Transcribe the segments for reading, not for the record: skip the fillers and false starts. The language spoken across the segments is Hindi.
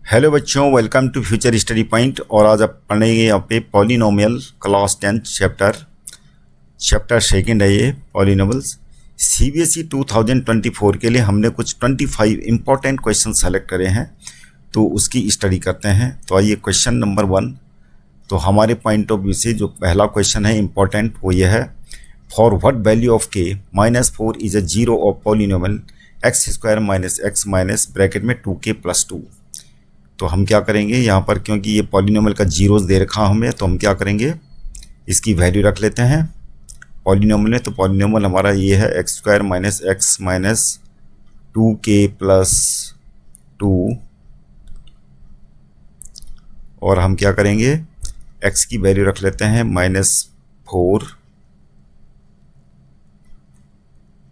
हेलो बच्चों, welcome to future study point. और आज आप पढ़ेंगे यहाँ पे पॉलिनोमियल क्लास 10 चैप्टर सेकंड है ये पॉलिनोमियल्स। सीबीएसई 2024 के लिए हमने कुछ 25 इंपॉर्टेंट क्वेश्चन सेलेक्ट करे हैं, तो उसकी स्टडी करते हैं। तो आइए क्वेश्चन नंबर 1। तो हमारे पॉइंट ऑफ व्यू से जो पहला क्वेश्चन है इंपॉर्टेंट वो ये है, फॉर व्हाट वैल्यू ऑफ के -4 is a zero of polynomial x² - x minus bracket में 2k + 2। तो हम क्या करेंगे यहाँ पर, क्योंकि ये पॉलिनोमियल का जीरोस दे रखा हमें, तो हम क्या करेंगे, इसकी वैल्यू रख लेते हैं पॉलिनोमियल में। तो पॉलिनोमियल हमारा ये है x² - x माइनस 2k + 2। और हम क्या करेंगे, x की वैल्यू रख लेते हैं -4।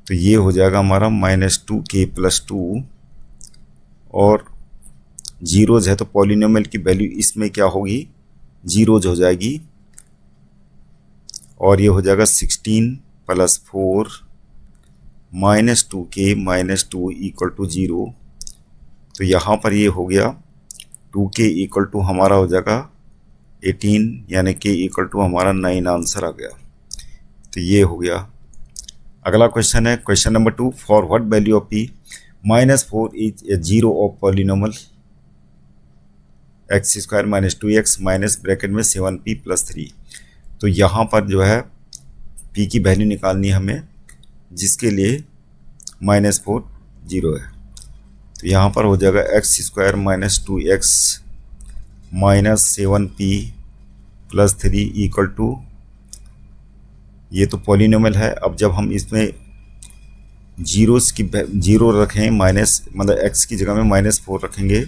तो ये हो जाएगा हमारा -2k + 2। और जीरोज है तो पॉलिनोमियल की वैल्यू इसमें क्या होगी, जीरोज हो जाएगी। और ये हो जाएगा 16 + 4 -2k - 2 = 0। तो यहाँ पर ये हो गया 2k = हमारा हो जाएगा 18, यानी k = हमारा 9 आंसर आ गया। तो ये हो गया। अगला क्वेश्चन है question number 2, for what value of p -4 is a zero of polynomial x² - 2x minus bracket में 7p + 3। तो यहाँ पर जो है p की वैल्यू निकालनी है हमें, जिसके लिए -4 जीरो है। तो यहाँ पर हो जाएगा x² - 2x माइनस 7p + 3 = ये तो पॉलिनोमियल है। अब जब हम इसमें जीरोस की जीरो रखें, मतलब x की जगह में -4 रखेंगे,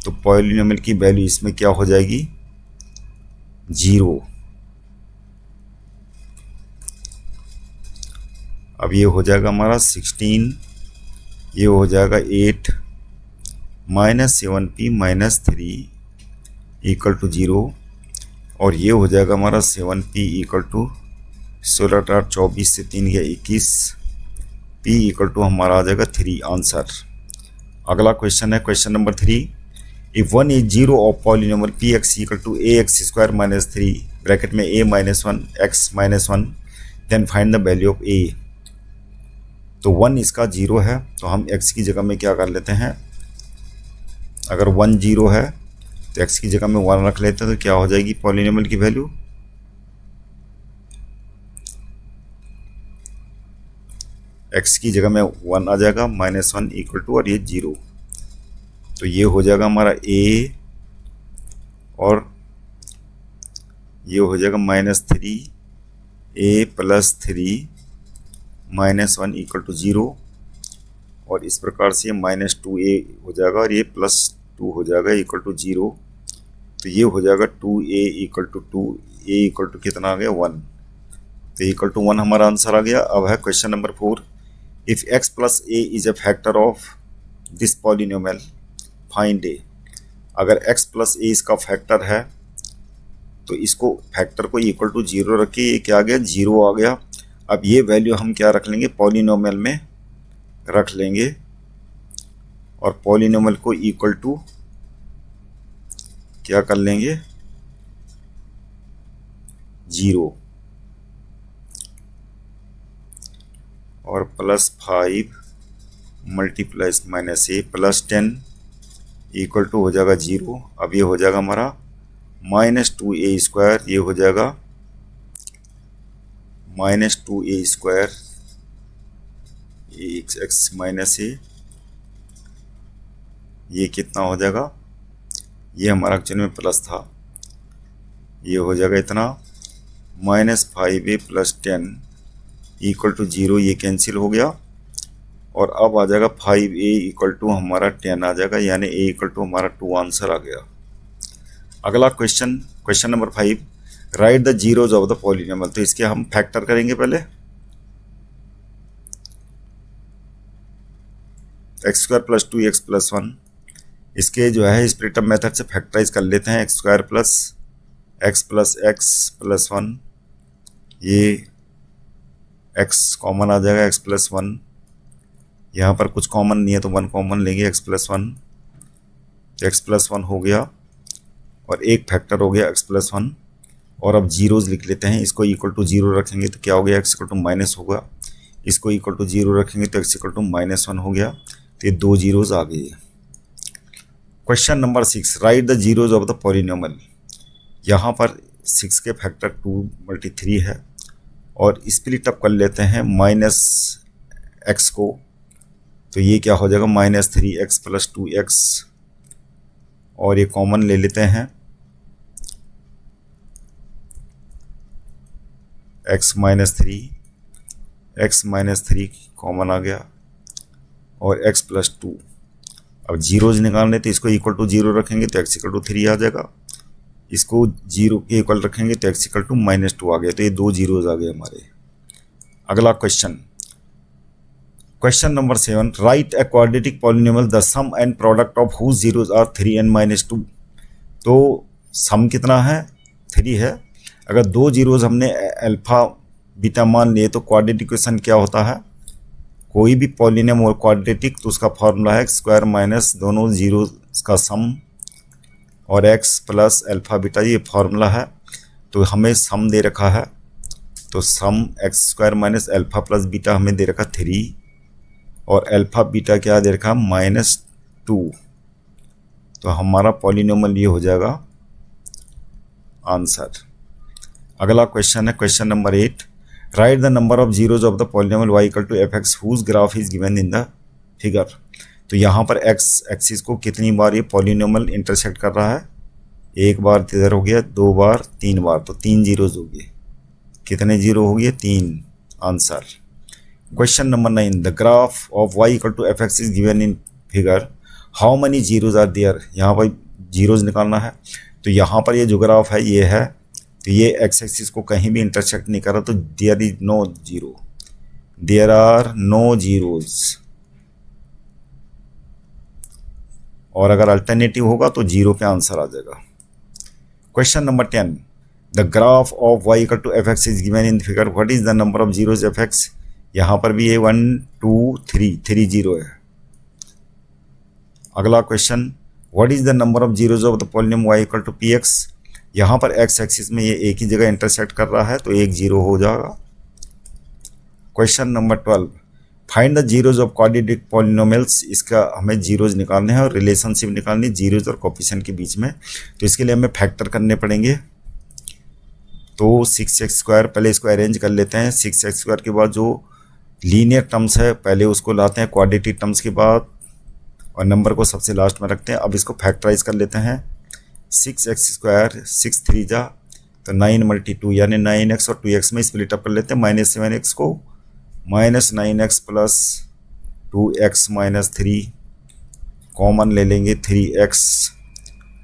तो पॉलिनोमियल की वैल्यू इसमें क्या हो जाएगी, 0। अब ये हो जाएगा हमारा 16, ये हो जाएगा 8 -7p - 3 = 0। और ये हो जाएगा हमारा 7p = 16 × 8 = 24 से 3 गया 21, p = हमारा आ जाएगा 3 आंसर। अगला क्वेश्चन है question number 3, if 1 is zero of polynomial px = ax² - 3 bracket में a - 1 x - 1, then find the value of a। तो 1 इसका जीरो है, तो हम x की जगह में क्या कर लेते हैं, अगर 1 जीरो है तो x की जगह में 1 रख लेते हैं। तो क्या हो जाएगी पॉलिनोमियल की वैल्यू, x की जगह में 1 आ जाएगा, -1 = और ये 0। तो ये हो जाएगा हमारा a, और ये हो जाएगा -3, a + 3 -1 = 0। और इस प्रकार से -2a हो जाएगा, और ये +2 हो जाएगा = 0। तो ये हो जाएगा 2a = 2, a = कितना आ गया, 1। तो = 1 हमारा आंसर आ गया। अब है question number 4, if x + a is a factor of this polynomial find a। अगर x + a इसका फैक्टर है, तो इसको फैक्टर को =0 रख के ये क्या आ गया, 0 आ गया। अब ये वैल्यू हम क्या रख लेंगे, पॉलिनोमियल में रख लेंगे, और पॉलिनोमियल को इक्वल टू क्या कर लेंगे, 0। और +5 × -a + 10 = हो जाएगा 0। अब ये हो जाएगा हमारा -2a², ये हो जाएगा -2a² x - a, ये कितना हो जाएगा, ये हमारा एक्चुअली में प्लस था, ये हो जाएगा इतना -5a + 10 = 0, ये कैंसिल हो गया। और अब आ जाएगा 5a = हमारा 10 आ जाएगा, यानी a = हमारा 2 आंसर आ गया। अगला question question number 5, right the zeros of the polynomial. तो इसके हम फैक्टर करेंगे पहले, x² + 2x + 1। इसके जो है स्प्लिट अप मेथड से फैक्टराइज कर लेते हैं, x² + x + x + 1, ये x कॉमन आ जाएगा, x + 1। यहाँ पर कुछ कॉमन नहीं है तो 1 कॉमन लेंगे, x + 1। तो x+1 हो गया और एक फैक्टर हो गया x+1 और अब जीरोज लिख लेते हैं। इसको इक्वल टू 0 रखेंगे तो क्या हो गया, x इक्वल टू माइनस होगा। इसको इक्वल टू 0 रखेंगे तो x इक्वल टू -1 हो गया। तो ये दो जीरोज आ गए। Question number 6, right the zeros of the polynomial. यहाँ पर 6 के फैक्टर 2×3 है और स्प्लिट अप कर लेते हैं -x को, तो ये क्या हो जाएगा -3x + 2x और ये कॉमन ले लेते हैं x -3 कॉमन आ गया और x + 2। अब जीरोज निकालने तो इसको इक्वल टू 0 रखेंगे तो x इक्वल टू 3 आ जाएगा। इसको 0 के इक्वल रखेंगे तो x इक्वल टू -2 आ गया। तो ये दो जीरोज आ गए हमारे। अगला question number 7, write a quadratic polynomial the sum and product of whose zeros are 3n - 2। तो सम कितना है, 3 है। अगर दो जीरोज हमने अल्फा बीटा मान लिए तो क्वाड्रेटिक इक्वेशन क्या होता है, कोई भी पॉलिनोमियल और क्वाड्रेटिक तो उसका फॉर्मूला है x² माइनस दोनों जीरो का सम और x प्लस अल्फा बीटा, ये फॉर्मूला है। तो हमें सम दे रखा है तो सम x² minus alpha plus beta हमें दे रखा 3 और अल्फा बीटा क्या दे रखा -2। तो हमारा पॉलिनोमियल ये हो जाएगा आंसर। अगला क्वेश्चन है question number 8, write the number of zeros of the polynomial y equal to fx whose graph is given in the figure. तो यहाँ पर x एक्सिस को कितनी बार ये पॉलिनोमियल इंटरसेक्ट कर रहा है, एक बार इधर हो गया, दो बार, 3 बार, तो 3 जीरोज हो गए। कितने जीरो हो गए, 3, answer. Question number 9, the graph of y equal to fx is given in figure, how many zeros are there. यहाँ पर जीरोज निकालना है। तो यहाँ पर ये जो ग्राफ है ये है, तो ये एक्स एक्सिस को कहीं भी इंटरसेक्ट नहीं कर रहा, तो there is no zero, there are no zeros. और अगर अल्टरनेटिव होगा तो 0 पे आंसर आ जाएगा। Question number 10, the graph of y equal to fx is given in figure, what is the number of zeros fx। यहाँ पर भी ये 1 2 3 जीरो है। अगला question, what is the number of zeros of the polynomial y equal to px। यहाँ पर x एक्सिस में ये एक ही जगह इंटरसेक्ट कर रहा है तो 1 0 हो जाएगा। Question number 12, find the zeros of quadratic polynomials. इसका हमें जीरोज निकालने हैं और रिलेशनशिप निकालनी है जीरोज और कोफिशिएंट के बीच में। तो इसके लिए हमें फैक्टर करने पड़ेंगे। तो 6x² पहले इसको अरेंज कर लेते हैं। 6x² के बाद जो लीनियर टर्म्स है पहले उसको लाते हैं क्वाड्रेटिक टर्म्स के बाद और नंबर को सबसे लास्ट में रखते हैं। अब इसको फैक्टराइज कर लेते हैं। 6x², 6 3 जा तो 9 × 2 यानी 9x और 2x में स्प्लिट अप कर लेते हैं। -7x को -9x प्लस 2x - 3 कॉमन ले लेंगे, 3x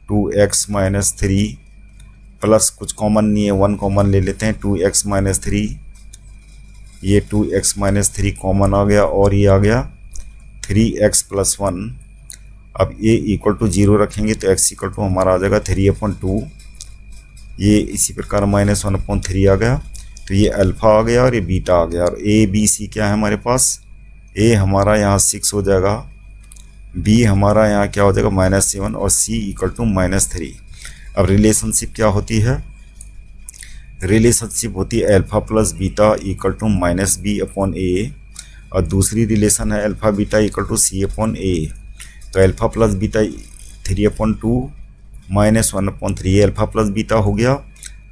2x - 3 प्लस कुछ कॉमन नहीं है, 1 कॉमन ले लेते हैं, 2x - 3, ये 2x - 3 कॉमन आ गया और ये आ गया 3x + 1। अब ये इक्वल टू 0 रखेंगे तो x इक्वल टू हमारा आ जाएगा 3/2। ये इसी प्रकार -1/3 आ गया। तो ये अल्फ़ा आ गया और ये बीटा आ गया। और a b c क्या है हमारे पास, a हमारा यहाँ 6 हो जाएगा, b हमारा यहाँ क्या हो जाएगा -7 और c इक्वल टू -3। अब रिलेशनशिप क्या होती है, रिलेशनशिप होती है alpha plus beta equal to -b/a और दूसरी रिलेशन है alpha beta equal to c/a। तो alpha plus beta 3/2 -1/3 alpha plus beta हो गया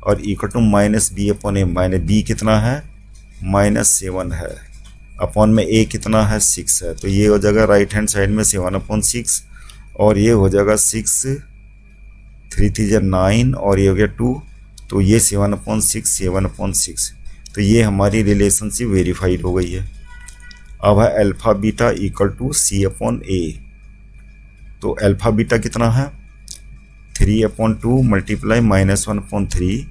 और इक्वल टू -b/a। b कितना है -7 है, अपॉन में a कितना है 6 है। तो ये हो जाएगा राइट हैंड साइड में 7/6 और ये हो जाएगा 6 3 3 9 और ये हो गया 2। तो ये 7/6 तो ये हमारी रिलेशनशिप वेरीफाइड हो गई है। अब है alpha beta equal to c/a। तो अल्फ़ा बीटा कितना है 3/2 मल्टीप्लाई -1/3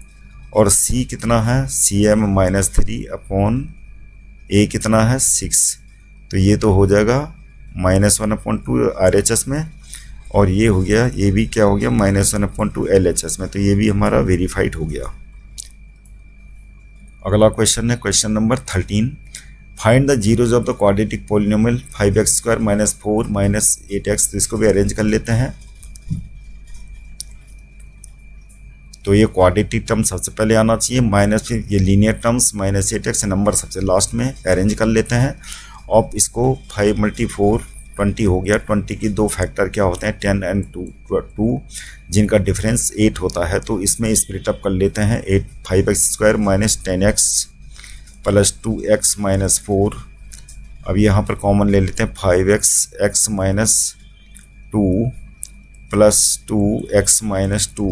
और c कितना है cm-3/a कितना है 6। तो ये तो हो जाएगा -1/2 RHS में और ये हो गया, ये भी क्या हो गया -1/2 LHS में। तो ये भी हमारा वेरीफाइड हो गया। अगला क्वेश्चन है question number 13, find the zeros of the quadratic polynomial 5x² - 4 - 8x। तो इसको भी अरेंज कर लेते हैं। तो ये क्वाड्रेटिक टर्म सबसे पहले आना चाहिए, माइनस फिर ये linear terms minus 8x number सबसे लास्ट में अरेंज कर लेते हैं। अब इसको 5 × 4 20 हो गया। 20 की दो फैक्टर क्या होते हैं 10 और 2 जिनका डिफरेंस 8 होता है। तो इसमें स्प्लिट अप कर लेते हैं 5x² minus 10x plus 2x minus 4। अब यहाँ पर कॉमन ले लेते हैं 5x minus 2 plus 2x minus 2।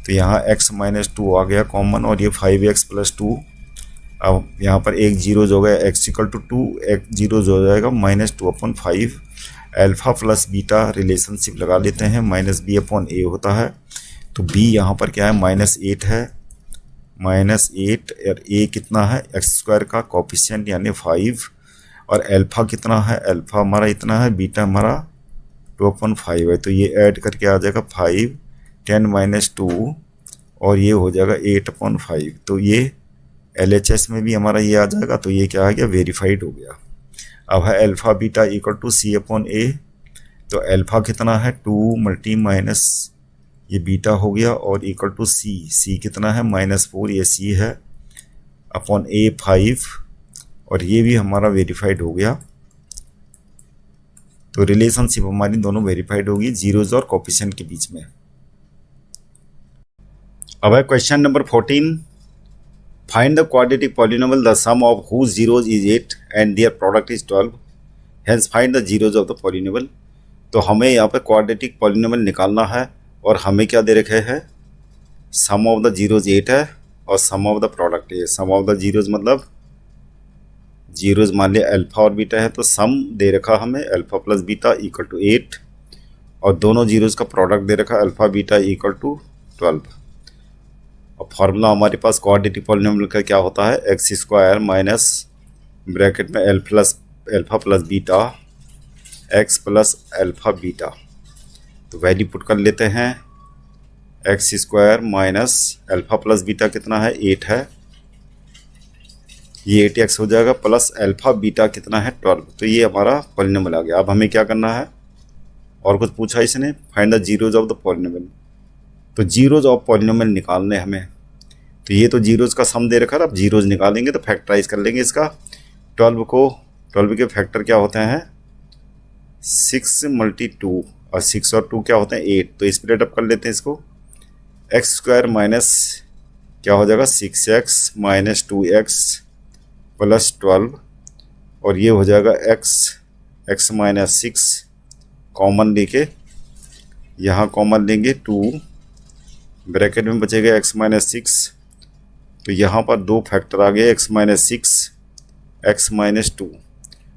तो यहाँ x माइनस 2 आ गया कॉमन और ये 5x प्लस 2। अब यहाँ पर एक जीरो हो गया x इक्वल टू 2, एक जीरो हो जाएगा -2/5। अल्फ़ा प्लस बीटा रिलेशनशिप लगा लेते हैं, -b/a होता है। तो b यहाँ पर क्या है -8 है, -8 और a कितना है x² का कोफिशिएंट यानी 5 और अल्फ़ा कितना है, अल्फ़ा हमारा इतना है, बीटा हमारा 2/5 है। तो ये ऐड करके आ जाएगा 5 10 - 2 और ये हो जाएगा 8/5। तो ये LHS में भी हमारा ये आ जाएगा। तो ये क्या आ गया वेरीफाइड हो गया। अब है alpha beta equal to C/A। तो अल्फ़ा कितना है 2 मल्टी माइनस ये बीटा हो गया और इक्वल टू C कितना है -4 ये C है अपॉन A 5 और ये भी हमारा वेरीफाइड हो गया। तो रिलेशनशिप हमारी दोनों वेरीफाइड होगी जीरोज और कोफिशिएंट के बीच में। अब है question number 14। Find the quadratic polynomial the sum of whose zeros is 8 and their product is 12. Hence find the zeros of the polynomial. तो हमें यहाँ पे क्वाड्रेटिक पॉलिनोमियल निकालना है और हमें क्या दे रखे है सम ऑफ द जीरोज 8 है और सम ऑफ द प्रोडक्ट है। सम ऑफ द जीरोज मतलब जीरोज मान लिया अल्फ़ा और बीटा है तो सम दे रखा हमें alpha plus beta equal to 8 और दोनों जीरोज का प्रोडक्ट दे रखा अल्फ़ा बीटा इक्वल टू 12। और फार्मूला हमारे पास क्वाड्रेटिक पॉलिनोमियल का क्या होता है x² माइनस ब्रैकेट में alpha plus beta x plus alpha beta. तो वैल्यू पुट कर लेते हैं x² minus alpha plus beta कितना है 8 है, ये 8x हो जाएगा प्लस अल्फ़ा बीटा कितना है 12। तो ये हमारा पॉलिनोमियल आ गया। अब हमें क्या करना है और कुछ पूछा इसने find the zeros of the polynomial. तो जीरोज ऑफ पॉलिनोमियल निकालने हमें। तो ये तो जीरोज का सम दे रखा है, अब जीरोज निकालेंगे तो फैक्टराइज कर लेंगे इसका। 12 के फैक्टर क्या होते हैं 6 × 2 और 6 और 2 क्या होते हैं 8। तो स्प्लिट अप कर लेते हैं इसको। x² माइनस क्या हो जाएगा 6x माइनस 2x प्लस 12 और ये हो जाएगा x माइनस 6 कॉमन लेके यहाँ कॉमन लेंगे 2 ब्रैकेट में बचेगा x माइनस 6। तो यहाँ पर दो फैक्टर आ गए x माइनस 6 x माइनस 2।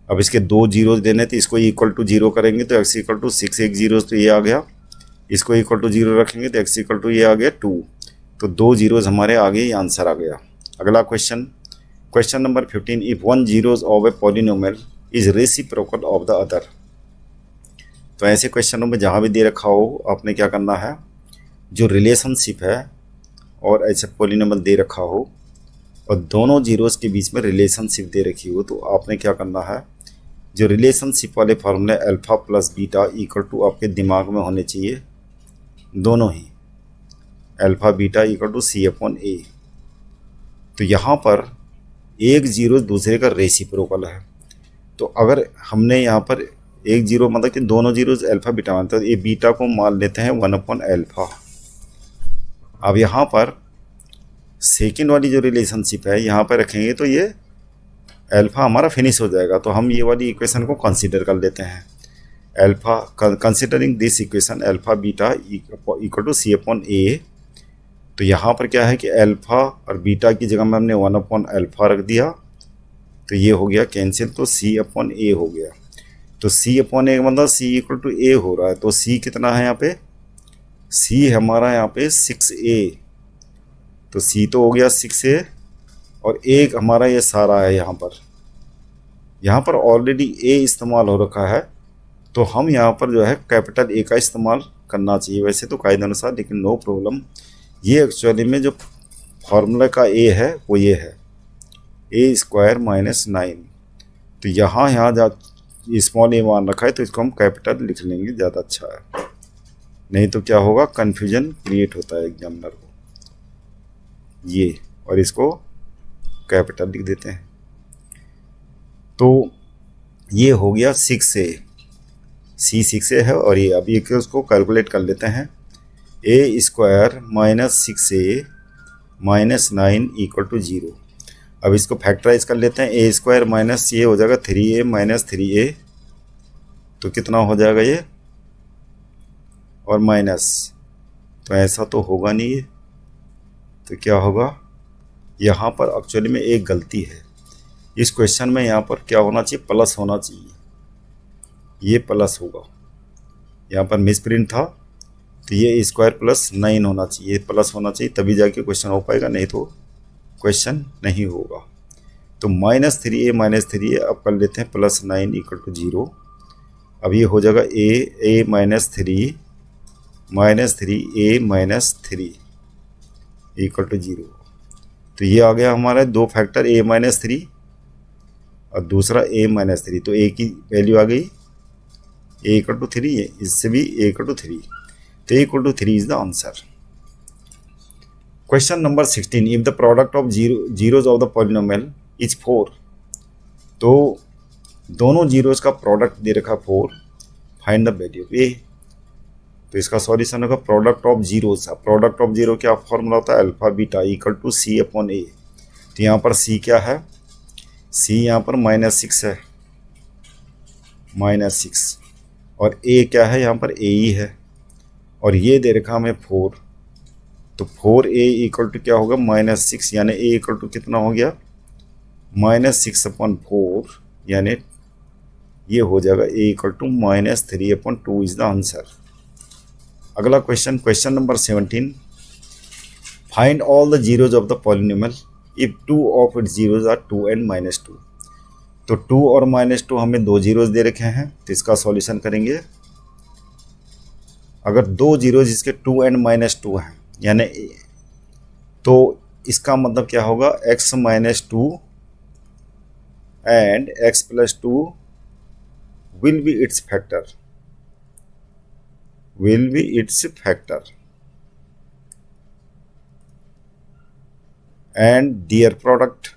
अब इसके दो जीरोज देने थे, इसको इक्वल टू 0 करेंगे तो x इक्वल टू 6 एक जीरोज तो ये आ गया, इसको इक्वल टू 0 रखेंगे तो x इक्वल टू ये आ गया 2। तो दो जीरोज हमारे आ गए, ये आंसर आ गया। अगला question number 15। If one zeros of a polynomial is reciprocal of the other. तो ऐसे क्वेश्चनों में जहाँ भी दे रखा हो आपने क्या करना है जो रिलेशनशिप है और ऐसे पॉलिनोमियल दे रखा हो और दोनों जीरोस के बीच में रिलेशनशिप दे रखी हो तो आपने क्या करना है जो रिलेशनशिप वाले फार्मूले alpha plus beta equal to आपके दिमाग में होने चाहिए, दोनों ही alpha beta equal to C/A। तो यहाँ पर एक जीरो दूसरे का रेसिप्रोकल है। तो अगर हमने यहाँ पर एक जीरो मतलब कि दोनों जीरो अल्फ़ा बीटा मानते हैं तो ये बीटा को मान लेते हैं 1/α। अब यहाँ पर सेकेंड वाली जो रिलेशनशिप है यहाँ पर रखेंगे तो ये अल्फ़ा हमारा फिनिश हो जाएगा। तो हम ये वाली इक्वेशन को कंसीडर कर लेते हैं alpha considering this equation alpha beta equal to C/A। तो यहाँ पर क्या है कि अल्फ़ा और बीटा की जगह में हमने 1/α रख दिया तो ये हो गया कैंसिल, तो C/A हो गया। तो C/A मतलब C इक्वल टू A हो रहा है। तो C कितना है यहाँ पे C हमारा यहाँ पे 6A। तो C तो हो गया 6A और एक हमारा ये सारा है यहाँ पर ऑलरेडी A इस्तेमाल हो रखा है तो हम यहाँ पर जो है कैपिटल A का इस्तेमाल करना चाहिए वैसे तो कायदे अनुसार, लेकिन नो प्रॉब्लम। ये एक्चुअली में जो फॉर्मूला का A है वो ये है A² माइनस 9। तो यहाँ जा स्मॉल A मान रखा है तो इसको हम कैपिटल लिख लेंगे, ज़्यादा अच्छा है, नहीं तो क्या होगा कन्फ्यूजन क्रिएट होता है एग्जामिनर को। ये, और इसको कैपिटल लिख देते हैं। तो ये हो गया 6a, C 6a है, और ये अभी उसको कैलकुलेट कर लेते हैं। a square minus 6a minus 9 equal to 0। अब इसको फैक्टराइज कर लेते हैं। a स्क्वायर माइनस ये हो जाएगा 3a माइनस 3a, तो कितना हो जाएगा ये, और माइनस, तो ऐसा तो होगा नहीं ये, तो क्या होगा, यहाँ पर एक्चुअली में एक गलती है इस क्वेश्चन में। यहाँ पर क्या होना चाहिए, प्लस होना चाहिए, ये प्लस होगा, यहाँ पर मिस प्रिंट था, तो ये स्क्वायर प्लस 9 होना चाहिए, प्लस होना चाहिए, तभी जाके क्वेश्चन हो पाएगा, नहीं तो क्वेश्चन नहीं होगा। तो माइनस 3a माइनस 3a अब कर लेते हैं प्लस 9 इक्वल टू 0। अब ये हो जाएगा a minus 3 minus 3a minus 3 equal to 0। तो ये आ गया हमारा दो फैक्टर a माइनस 3 और दूसरा a माइनस 3, तो a की वैल्यू आ गई a इक्वल टू 3 है, इससे भी a इक्वल टू 3, तो a equal to 3 is the answer. Question number 16, if the product of zeros of the polynomial is 4, तो दोनों जीरोज का प्रोडक्ट दे रखा 4, find the value of a। तो इसका सॉल्यूशन होगा product of zeros. Product of zero क्या फॉर्मूला होता है, alpha beta equal to c upon a। तो यहाँ पर c क्या है, c यहाँ पर -6 है, -6, और a क्या है, यहाँ पर a ही है, और ये दे रखा हमें 4, तो 4a इक्वल टू क्या होगा, -6, यानी a इक्वल टू कितना हो गया, -6 अपॉन 4, यानी ये हो जाएगा a equal to -3 upon 2 is the answer. अगला question, question number 17, find all the zeros of the polynomial if 2 of its zeros are 2 and -2। तो 2 और -2 हमें दो जीरोज दे रखे हैं, तो इसका सॉल्यूशन करेंगे। अगर दो जीरोज इसके 2 and -2 हैं, यानी तो इसका मतलब क्या होगा, x -2 and x + 2 will be its factor, will be its factor, and their product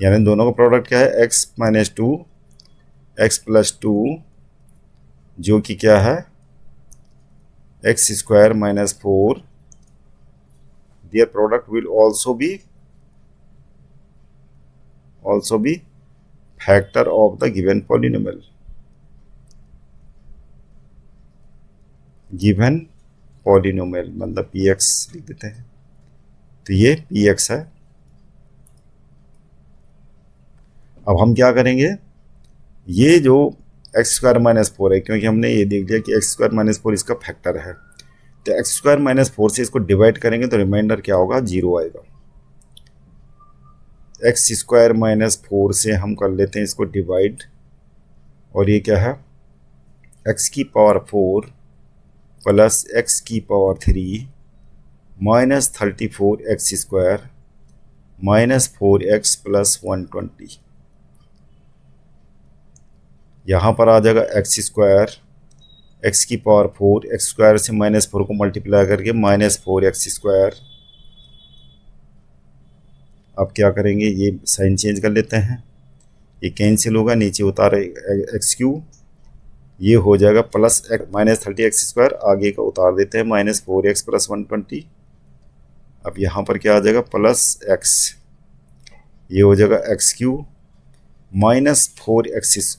यानी दोनों का प्रोडक्ट क्या है, x - 2 x + 2, जो कि क्या है x square -4, their product will also be factor of the given polynomial, given polynomial मतलब px लिख देते हैं, तो ये px है। अब हम क्या करेंगे, ये जो x² - 4 है, क्योंकि हमने ये देख लिया कि x² - 4 इसका फैक्टर है, तो x² - 4 से इसको डिवाइड करेंगे तो रिमाइंडर क्या होगा, 0 आएगा। x² - 4 से हम कर लेते हैं इसको डिवाइड, और ये क्या है, x की पावर 4 प्लस x की पावर 3 माइनस 34x² -4x + 120। यहाँ पर आ जाएगा x², x की पावर 4, x² से -4 को मल्टीप्लाई करके -4x²। अब क्या करेंगे, ये साइन चेंज कर लेते हैं, ये कैंसिल होगा, नीचे उतारे x3, ये हो जाएगा प्लस -30x², आगे का उतार देते हैं -4x + 120। अब यहाँ पर क्या आ जाएगा, प्लस x, ये हो जाएगा x3 -4x²,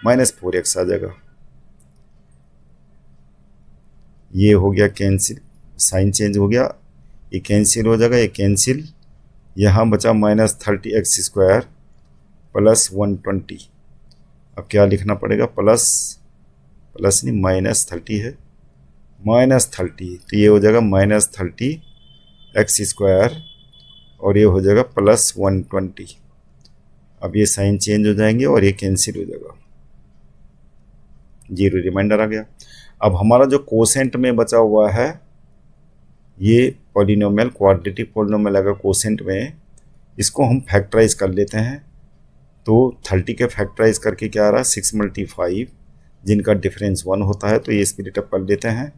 -4x आ जाएगा, ये हो गया कैंसिल, साइन चेंज हो गया, ये कैंसिल हो जाएगा, ये कैंसिल, यहाँ बचा -30x² + 120। अब क्या लिखना पड़ेगा, प्लस नहीं -30 है, -30, तो ये हो जाएगा -30x², और ये हो जाएगा + 120। अब ये साइन चेंज हो जाएंगे और ये कैंसिल हो जाएगा, 0 रिमाइंडर आ गया। अब हमारा जो कोसेंट में बचा हुआ है, ये पॉलिनोमियल क्वाड्रेटिक पॉलिनोमियल अगर कोसेंट में, इसको हम फैक्टराइज कर लेते हैं। तो 30 के फैक्टराइज करके क्या आ रहा है, 6 × 5, जिनका डिफरेंस 1 होता है, तो ये स्प्लिट अप कर लेते हैं।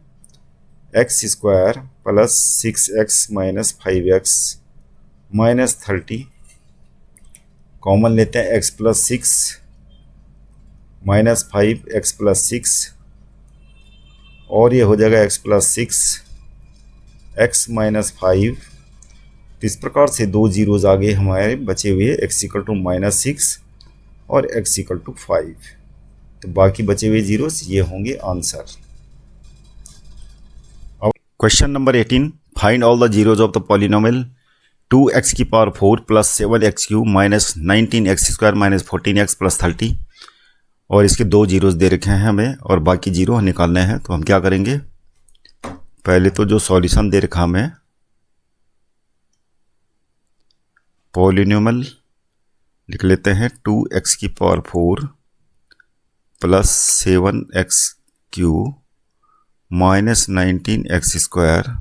X square plus 6x minus 5x minus 30, common लेते हैं x plus 6 minus 5x plus 6, और ये हो जाएगा x प्लस 6 x माइनस 5। तो इस प्रकार से दो जीरोज आगे हमारे बचे हुए x इक्वल टू माइनस 6 और x इक्वल टू 5। तो बाकी बचे हुए जीरोस ये होंगे आंसर। अब question number 18, find all the zeros of the polynomial 2x की power 4 plus 7x cube minus 19x square minus 14x plus 30। और इसके दो जीरोस दे रखे हैं हमें और बाकी जीरो निकालने हैं। तो हम क्या करेंगे, पहले तो जो सॉल्यूशन दे रखा हमें, पॉलिनोमियल लिख लेते हैं 2x की power 4 plus 7x cube minus 19x square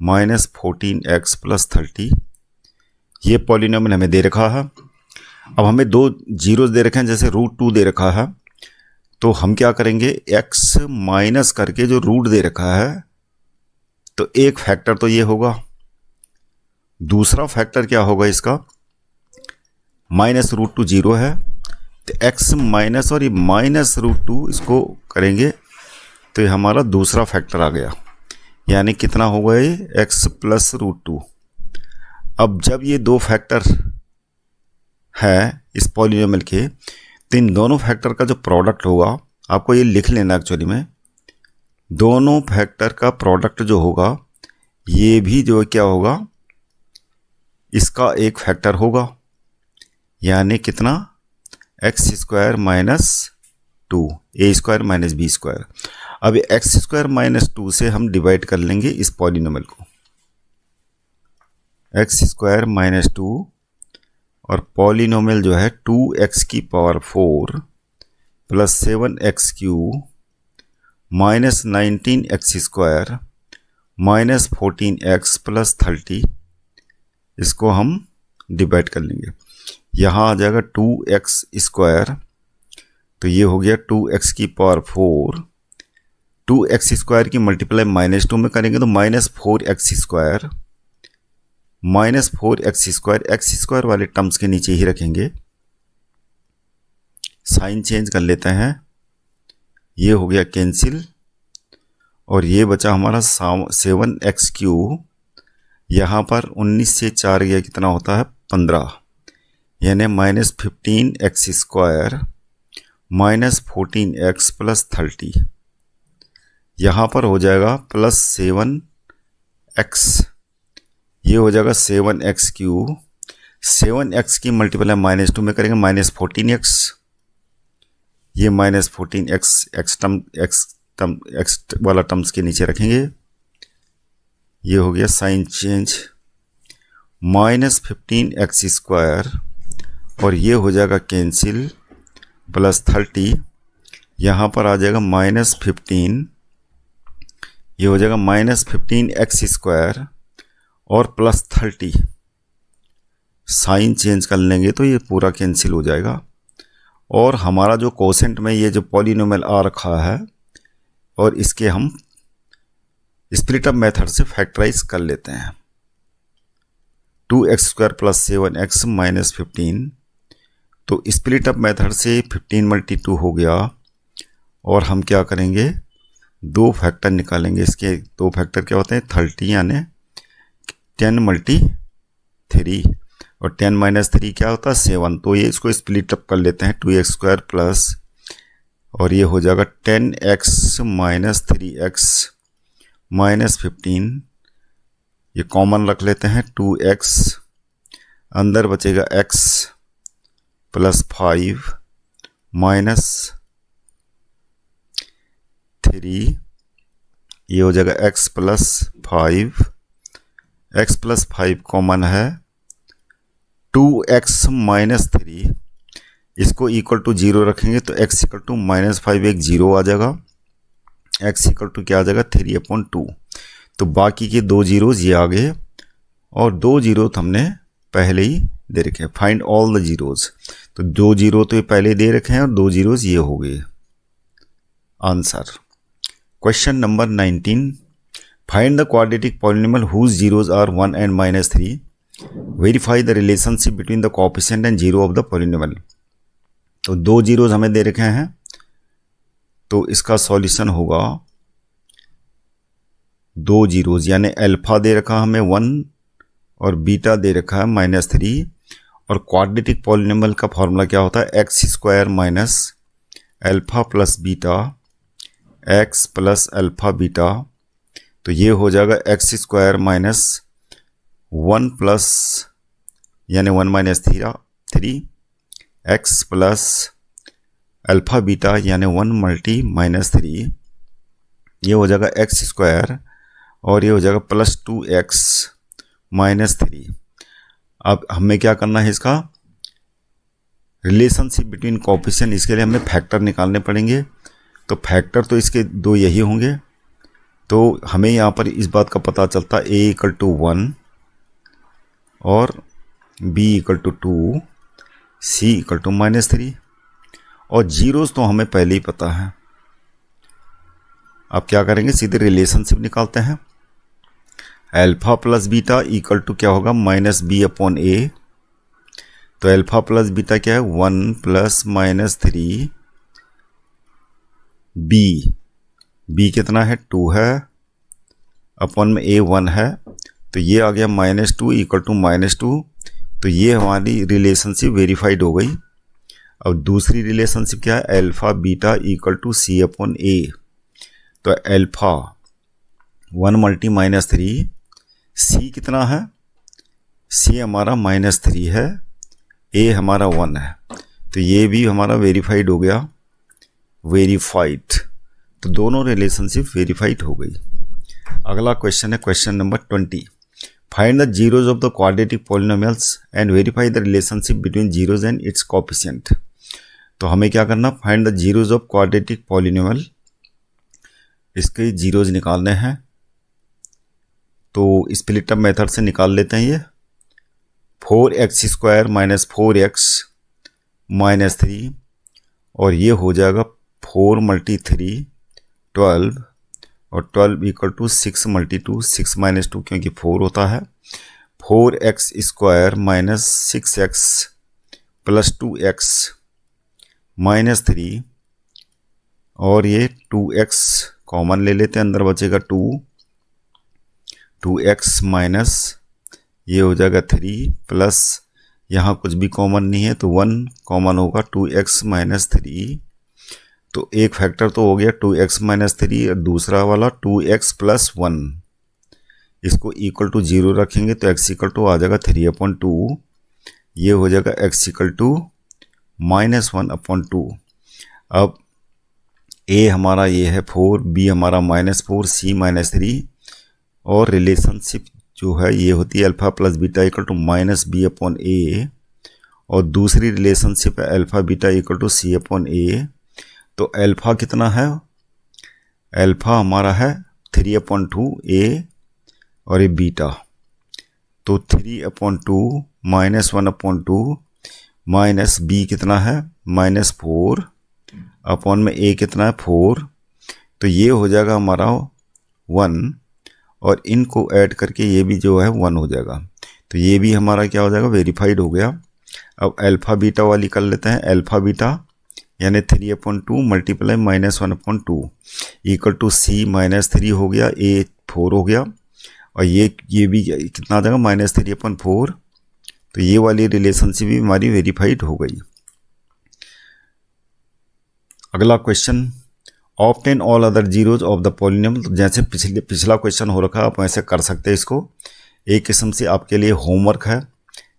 minus 14x plus 30। ये पॉलिनोमियल हमें दे रखा है। अब हमें दो जीरोस दे रखे हैं, जैसे √2 दे रखा है, तो हम क्या करेंगे, x माइनस करके जो रूट दे रखा है, तो एक फैक्टर तो ये होगा, दूसरा फैक्टर क्या होगा इसका, माइनस √2 जीरो है, तो x माइनस और ये माइनस √2 इसको करेंगे तो ये हमारा दूसरा फैक्टर आ गया, यानी कितना होगा ये x प्लस √2। अब जब ये दो फैक्टर है इस पॉलिनोमियल के, तो इन दोनों फैक्टर का जो प्रोडक्ट होगा, आपको ये लिख लेना एक्चुअली में, दोनों फैक्टर का प्रोडक्ट जो होगा ये भी जो क्या होगा, इसका एक फैक्टर होगा, यानी कितना, एक्स स्क्वायर माइनस 2 ए स्क्वायर माइनस बी स्क्वायर। अब एक्स स्क्वायर माइनस 2 से हम डिवाइड कर लेंगे इस पॉलिनोमियल को, एक्स स्क्वायर माइनस 2 और पॉलिनोमियल जो है 2x की power 4 plus 7x cube minus 19x square minus 14x plus 30, इसको हम डिवाइड कर लेंगे। यहाँ आ जाएगा 2x स्क्वायर, तो ये हो गया 2x की पावर 4, 2x स्क्वायर की मल्टीप्लाई माइनस 2 में करेंगे तो minus 4x square minus 4x square, x square वाले टर्म्स के नीचे ही रखेंगे, साइन चेंज कर लेते हैं, ये हो गया कैंसिल, और ये बचा हमारा 7x क्यूब, यहाँ पर 19 से 4 गया कितना होता है 15, यानी minus 15x square minus 14x plus 30। यहाँ पर हो जाएगा प्लस 7x, ये हो जाएगा 7x क्यूब, 7x की मल्टीप्लाई माइनस 2 में करेंगे माइनस 14x, ये माइनस 14x एक्स वाला टर्म्स के नीचे रखेंगे, ये हो गया sign change, minus 15x square, और ये हो जाएगा कैंसिल, प्लस 30, यहाँ पर आ जाएगा माइनस 15, ये हो जाएगा माइनस 15x स्क्वायर और प्लस 30, साइन चेंज कर लेंगे तो ये पूरा कैंसिल हो जाएगा। और हमारा जो कोसेंट में ये जो पॉलिनोमियल आ रखा है, और इसके हम स्प्लिट अप मेथड से फैक्टराइज कर लेते हैं, 2x square plus 7x minus 15, तो स्प्लिट अप मेथड से 15 मल्टी 2 हो गया, और हम क्या करेंगे, दो फैक्टर निकालेंगे। इसके दो फैक्टर क्या होते हैं, 30 यानी 10 मल्टी 3, और 10 माइनस 3 क्या होता है 7, तो ये इसको स्प्लिट अप कर लेते हैं, 2x स्क्वायर प्लस, और ये हो जाएगा 10x माइनस 3x माइनस 15, ये कॉमन रख लेते हैं, 2x, अंदर बचेगा x प्लस 5 माइनस 3, ये हो जाएगा x plus 5, x plus 5 common है, 2x माइनस 3, इसको इक्वल टू 0 रखेंगे तो x इक्वल टू माइनस 5 एक 0 आ जाएगा, x इक्वल टू क्या आ जाएगा 3/2। तो बाकी के दो जीरोज ये आ गए, और दो जीरो हमने पहले ही दे रखे हैं, फाइंड ऑल द जीरोज, तो दो जीरो तो ये पहले दे रखे हैं और दो जीरोज ये हो गए answer. Question number 19, find the quadratic polynomial whose zeros are 1 and -3. Verify the relationship between the coefficient and zero of the polynomial. तो दो जीरोज हमें दे रखे हैं, तो इसका सॉल्यूशन होगा दो जीरोज, यानी अल्फा दे रखा हमें 1 और बीटा दे रखा है -3. और क्वाड्रेटिक पॉलिनोमियल का फॉर्मूला क्या होता है? X square minus alpha plus beta x plus alpha beta. तो ये हो जाएगा एक्स स्क्वायर माइनस 1 प्लस यानी 1 minus 3 x plus alpha beta यानी 1 मल्टी -3. ये हो जाएगा एक्स स्क्वायर और ये हो जाएगा प्लस 2x -3. अब हमें क्या करना है? इसका रिलेशनशिप बिटवीन कोएफिशिएंट, इसके लिए हमें फैक्टर निकालने पड़ेंगे. तो फैक्टर तो इसके दो यही होंगे. तो हमें यहाँ पर इस बात का पता चलता है a = 1 और b = 2, c = -3. और जीरोस तो हमें पहले ही पता है. अब क्या करेंगे? सीधे रिलेशनशिप निकालते हैं. Alpha plus beta equal to क्या होगा? -b/a. तो अल्फा प्लस बीटा क्या है? 1 प्लस -3 b कितना है? 2 है, अपॉन में a 1 है. तो ये आ गया -2 इक्वल टू -2. तो ये हमारी रिलेशनशिप वेरीफाइड हो गई. अब दूसरी रिलेशनशिप क्या है? Alpha beta equal to c/a. तो अल्फा 1 मल्टी -3, c कितना है? c हमारा -3 है, a हमारा 1 है. तो ये भी हमारा वेरीफाइड हो गया, वेरीफाइड. तो दोनों रिलेशनशिप वेरीफाइड हो गई. अगला क्वेश्चन है question number 20. Find the zeros of the quadratic polynomials and verify the relationship between zeros and it's coefficient. तो हमें क्या करना? Find the zeros of quadratic polynomial. इसके जीरोज निकालने हैं. तो स्प्लिट अप मेथड से निकाल लेते हैं. ये 4x² - 4x -3 और ये हो जाएगा 4 × 3 12 और 12 इक्वल टू 6 × 2 6 - 2 क्योंकि 4 होता है. 4x² - 6x + 2x -3 और ये 2x कॉमन ले लेते हैं, अंदर बचेगा 2x माइनस ये हो जाएगा 3 प्लस यहाँ कुछ भी कॉमन नहीं है तो 1 कॉमन होगा 2x - 3. तो एक फैक्टर तो हो गया 2x - 3 और दूसरा वाला 2x + 1. इसको इक्वल टू 0 रखेंगे तो x इक्वल टू आ जाएगा 3/2. ये हो जाएगा x इक्वल टू -1/2. अब a हमारा ये है 4, b हमारा -4, c -3 और रिलेशनशिप जो है ये होती है alpha plus beta equal to -b/a और दूसरी रिलेशनशिप है alpha beta equal to c/a. तो अल्फा कितना है? अल्फा हमारा है 3/2 और ये बीटा तो 3/2 -1/2 माइनस b कितना है? -4 अपॉन में a कितना है? 4. तो ये हो जाएगा हमारा 1 और इनको ऐड करके ये भी जो है 1 हो जाएगा. तो ये भी हमारा क्या हो जाएगा? वेरीफाइड हो गया. अब अल्फा बीटा वाली कर लेते हैं. अल्फा बीटा यानी 3/2 मल्टीप्लाई -1/2 इक्वल टू c -3 हो गया, a 4 हो गया और ये भी कितना आ जाएगा? -3/4. तो ये वाली रिलेशनशिप भी हमारी वेरीफाइड हो गई. अगला question obtain all other zeros of the polynomial. तो जैसे पिछला क्वेश्चन हो रखा है आप वैसे कर सकते हैं इसको. एक किस्म से आपके लिए होमवर्क है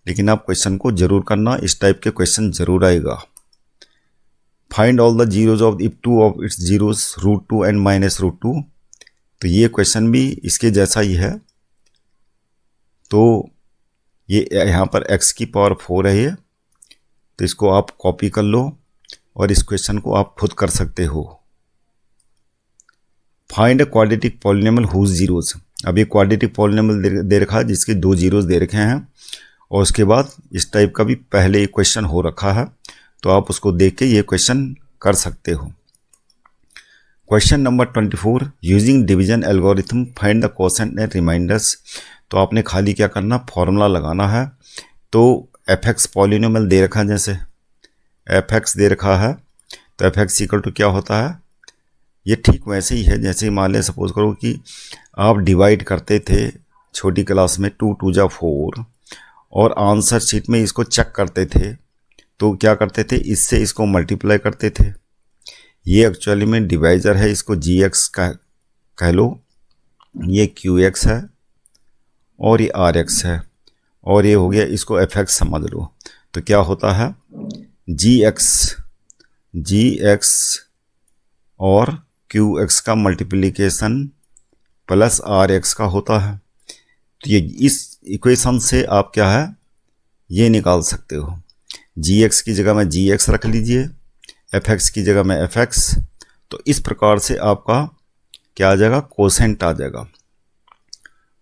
लेकिन आप क्वेश्चन को जरूर करना, इस टाइप के क्वेश्चन जरूर आएगा. Find all the zeros of if two of its zeros √2 and -√2. तो ये क्वेश्चन भी इसके जैसा ही है. तो ये यहाँ पर x की पावर 4 है ये, तो इसको आप कॉपी कर लो और इस क्वेश्चन को आप खुद कर सकते हो. Find a quadratic polynomial whose zeros. अब ये क्वाड्रेटिक पॉलिनोमियल दे रखा है जिसके 2 जीरोज दे रखे हैं और उसके बाद इस टाइप का भी पहले एक क्वेश्चन हो रखा है तो आप उसको देख के ये क्वेश्चन कर सकते हो. Question number 24, using division algorithm find the quotient and remainders. तो आपने खाली क्या करना, फॉर्मूला लगाना है। तो एफ एक्स पॉलिनोमियल दे रखा है, जैसे एफ एक्स दे रखा है, तो एफ एक्स इक्वल टू क्या होता है, ये ठीक वैसे ही है जैसे मान लें सपोज करो कि आप डिवाइड करते थे छोटी क्लास में 2 2 जा 4 और आंसर शीट में इसको चेक करते थे, तो क्या करते थे, इससे इसको मल्टीप्लाई करते थे। ये एक्चुअली में डिवाइजर है, इसको जी एक्स का कह लो, ये क्यू एक्स है और ये आर एक्स है, और ये हो गया, इसको एफ एक्स समझ लो। तो क्या होता है, जी एक्स और क्यू एक्स का मल्टीप्लिकेशन प्लस आर एक्स का होता है। तो ये इस इक्वेशन से आप क्या है, ये निकाल सकते हो। जी एक्स की जगह में जी एक्स रख लीजिए, एफ एक्स की जगह में एफ एक्स। तो इस प्रकार से आपका क्या आ जाएगा, कोसेंट आ जाएगा।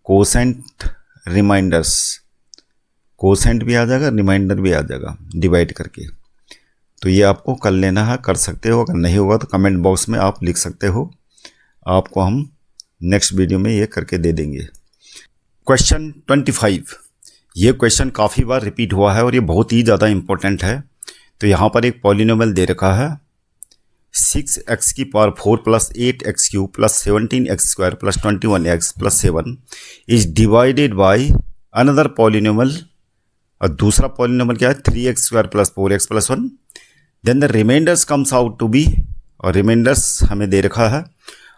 कोसेंट रिमाइंडर्स, कोसेंट भी आ जाएगा, रिमाइंडर भी आ जाएगा डिवाइड करके। तो ये आपको कर लेना है, कर सकते हो। अगर नहीं होगा तो कमेंट बॉक्स में आप लिख सकते हो, आपको हम नेक्स्ट वीडियो में ये करके दे देंगे। क्वेश्चन 25, ये क्वेश्चन काफ़ी बार रिपीट हुआ है और ये बहुत ही ज़्यादा इंपॉर्टेंट है। तो यहाँ पर एक पॉलिनोमियल दे रखा है 6x की power 4 plus 8x cube plus 17x square plus 21x plus 7 is divided by another polynomial. और दूसरा पॉलिनोमियल क्या है, 3x square plus 4x plus 1। Then the remainders comes out to be, और रिमाइंडर्स हमें दे रखा है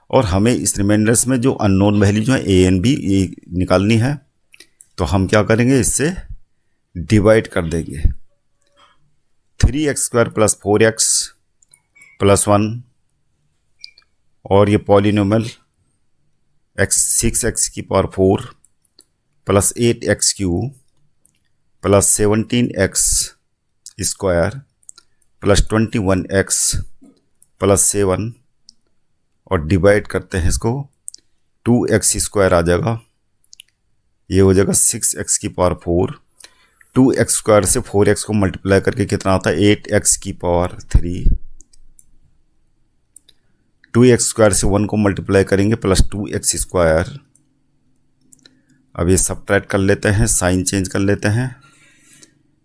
और हमें इस रिमाइंडर्स में जो अननोन वैल्यू जो है a एंड b ये निकालनी है। तो हम क्या करेंगे, इससे डिवाइड कर देंगे। 3x square plus 4x plus 1 और ये पॉलिनोमियल 6x की power 4 plus 8x cube plus 17x square plus 21x plus 7 और डिवाइड करते हैं इसको, 2x स्क्वायर आ जाएगा, ये हो जाएगा 6x की पावर 4। 2x स्क्वायर से 4x को मल्टीप्लाई करके कितना आता है, 8x की पावर 3। 2x स्क्वायर से 1 को मल्टीप्लाई करेंगे प्लस 2x स्क्वायर। अब ये सब्ट्रैक्ट कर लेते हैं, साइन चेंज कर लेते हैं।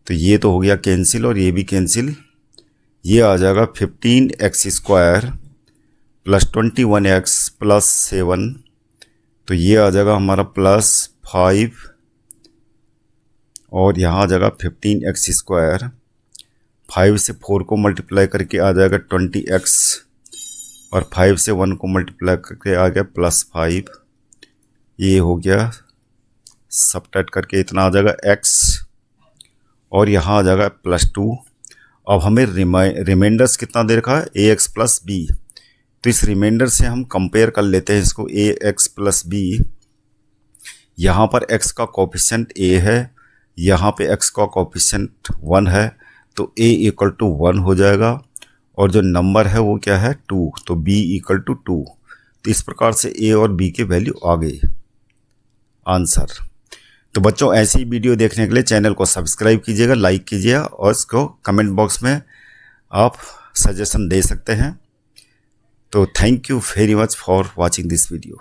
तो ये तो हो गया कैंसिल और ये भी कैंसिल। ये आ जाएगा 15x square plus 21x plus 7। तो ये आ जाएगा हमारा प्लस 5 और यहाँ आ जाएगा 15x स्क्वायर। 5 से 4 को मल्टीप्लाई करके आ जाएगा 20x और 5 से 1 को मल्टीप्लाई करके आ गया प्लस 5। ये हो गया, सब्ट्रैक्ट करके इतना आ जाएगा x और यहाँ आ जाएगा प्लस 2। अब हमें रिमाइंडर्स कितना दे रखा है, ax प्लस b। तो इस रिमाइंडर से हम कंपेयर कर लेते हैं इसको, ax प्लस b। यहाँ पर x का कोफिशिएंट a है, यहाँ पे x का कोफिशिएंट 1 है, तो a इक्वल टू 1 हो जाएगा और जो नंबर है वो क्या है, 2, तो b इक्वल टू 2। तो इस प्रकार से a और b के वैल्यू आ गई आंसर। तो बच्चों ऐसी वीडियो देखने के लिए चैनल को सब्सक्राइब कीजिएगा, लाइक कीजिएगा और इसको कमेंट बॉक्स में आप सजेशन दे सकते हैं। तो thank you very much for watching this video.